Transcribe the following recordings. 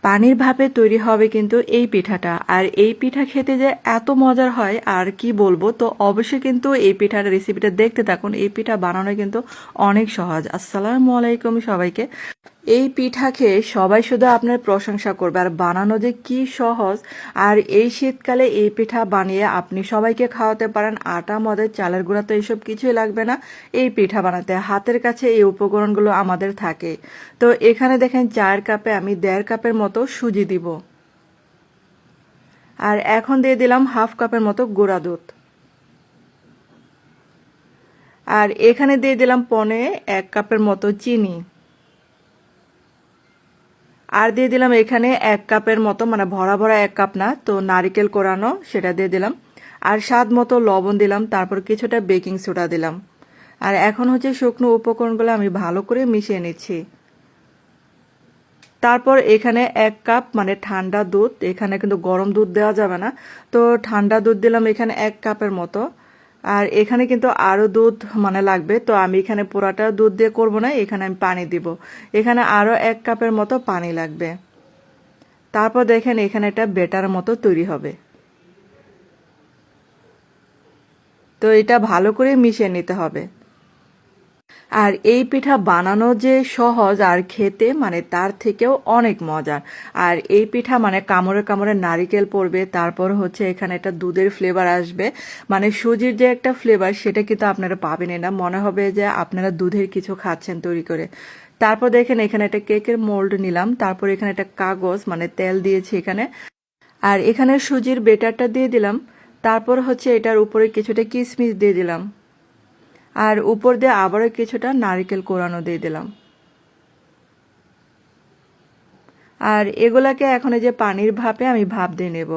পানির ভাপে তৈরি হবে কিন্তু এই পিঠাটা। আর এই পিঠা খেতে যে এত মজার হয় আর কি বলবো। তো অবশ্যই কিন্তু এই পিঠার রেসিপিটা দেখতে থাকুন। এই পিঠা বানানো কিন্তু অনেক সহজ। আসসালামু আলাইকুম সবাইকে। এই পিঠা খেয়ে সবাই শুধু আপনার প্রশংসা করবে আর বানানো যে কি সহজ। আর এই শীতকালে এই পিঠা বানিয়ে আপনি সবাইকে খাওয়াতে পারেন। আটা, মদের, চালের গুঁড়া তো এইসব কিছুই লাগবে না এই পিঠা বানাতে। হাতের কাছে এই উপকরণগুলো আমাদের থাকে। তো এখানে দেখেন 4 কাপে আমি 1.5 কাপের মতো সুজি দিব। আর এখন দিয়ে দিলাম হাফ কাপের মতো গুঁড়া দুধ। আর এখানে দিয়ে দিলাম 1 কাপের মতো চিনি। আর দিয়ে দিলাম এখানে 1 কাপের মতো, মানে ভরা ভরা 1 কাপ না, তো নারিকেল কোরানো সেটা দিয়ে দিলাম। আর স্বাদ মতো লবণ দিলাম, তারপর কিছুটা বেকিং সোডা দিলাম। আর এখন হচ্ছে শুকনো উপকরণগুলো আমি ভালো করে মিশিয়ে নিচ্ছি। তারপর এখানে 1 কাপ মানে ঠান্ডা দুধ, এখানে কিন্তু গরম দুধ দেওয়া যাবে না, তো ঠান্ডা দুধ দিলাম এখানে 1 কাপের মতো। আর এখানে কিন্তু আরও দুধ মানে লাগবে, তো আমি এখানে পুরাটা দুধ দিয়ে করব না, এখানে আমি পানি দিব। এখানে আরও 1 কাপের মতো পানি লাগবে। তারপর দেখেন এখানে একটা বেটার মতো তৈরি হবে। তো এটা ভালো করে মিশিয়ে নিতে হবে। আর এই পিঠা বানানো যে সহজ আর খেতে মানে তার থেকেও অনেক মজার। আর এই পিঠা মানে কামড়ে কামড়ে নারিকেল পড়বে, তারপর হচ্ছে এখানে একটা দুধের ফ্লেভার আসবে, মানে সুজির যে একটা ফ্লেভার সেটা কিন্তু আপনারা পাবেনই না, মনে হবে যে আপনারা দুধের কিছু খাচ্ছেন তৈরি করে। তারপর দেখেন এখানে একটা কেকের মোল্ড নিলাম, তারপর এখানে একটা কাগজ মানে তেল দিয়েছি এখানে। আর এখানে সুজির বেটারটা দিয়ে দিলাম। তারপর হচ্ছে এটার উপরে কিছুটা কিশমিশ দিয়ে দিলাম। আর উপর দিয়ে আবারও কিছুটা নারকেল কোরানো দিয়ে দিলাম। আর এগুলাকে এখন এই যে পানির ভাপে আমি ভাপ দিয়ে নেব।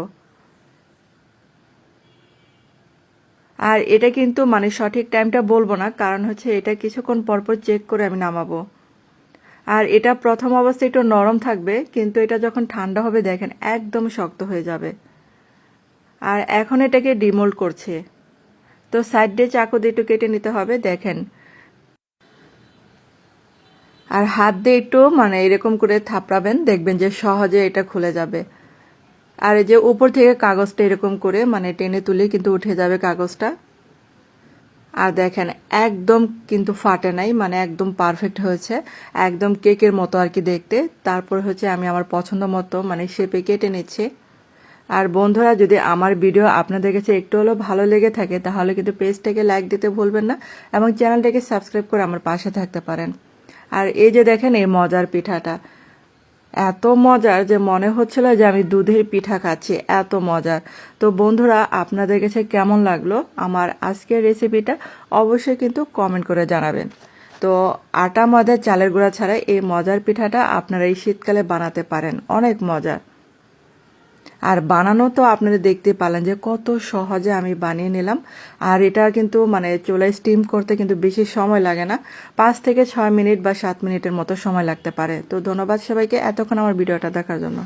আর এটা কিন্তু মানে সঠিক টাইমটা বলবো না, কারণ হচ্ছে এটা কিছুক্ষণ পরপর চেক করে আমি নামাবো। আর এটা প্রথম অবস্থায় একটু নরম থাকবে, কিন্তু এটা যখন ঠান্ডা হবে দেখেন একদম শক্ত হয়ে যাবে। আর এখন এটাকে ডিমোল্ড করছে, তো সাইড দিয়ে চাকু দিয়ে একটু কেটে নিতে হবে দেখেন। আর হাত দিয়ে একটু মানে এরকম করে থাপড়াবেন, দেখবেন যে সহজে এটা খুলে যাবে। আর এই যে উপর থেকে কাগজটা এরকম করে মানে টেনে তুলে কিন্তু উঠে যাবে কাগজটা। আর দেখেন একদম কিন্তু ফাটে নাই, মানে একদম পারফেক্ট হয়েছে, একদম কেকের মতো আর কি দেখতে। তারপর হচ্ছে আমি আমার পছন্দ মতো মানে শেপে কেটে নিচ্ছি। আর বন্ধুরা, যদি আমার ভিডিও আপনাদের কাছে একটু হলেও ভালো লেগে থাকে তাহলে কিন্তু পেজটাকে লাইক দিতে ভুলবেন না এবং চ্যানেলটাকে সাবস্ক্রাইব করে আমার পাশে থাকতে পারেন। আর এই যে দেখেন এই মজার পিঠাটা এত মজার যে মনে হচ্ছিল যে আমি দুধের পিঠা খাচ্ছি, এত মজার। তো বন্ধুরা, আপনাদের কাছে কেমন লাগলো আমার আজকের রেসিপিটা অবশ্যই কিন্তু কমেন্ট করে জানাবেন। তো আটা, ময়দা, চালের গুঁড়া ছাড়া এই মজার পিঠাটা আপনারা এই শীতকালে বানাতে পারেন, অনেক মজার। আর বানানো তো আপনারা দেখতে পারলেন যে কত সহজে আমি বানিয়ে নিলাম। আর এটা কিন্তু মানে চুলায় স্টিম করতে কিন্তু বেশি সময় লাগে না, 5 থেকে 6 মিনিট বা 7 মিনিটের মতো সময় লাগতে পারে। তো ধন্যবাদ সবাইকে এতক্ষণ আমার ভিডিওটা দেখার জন্য।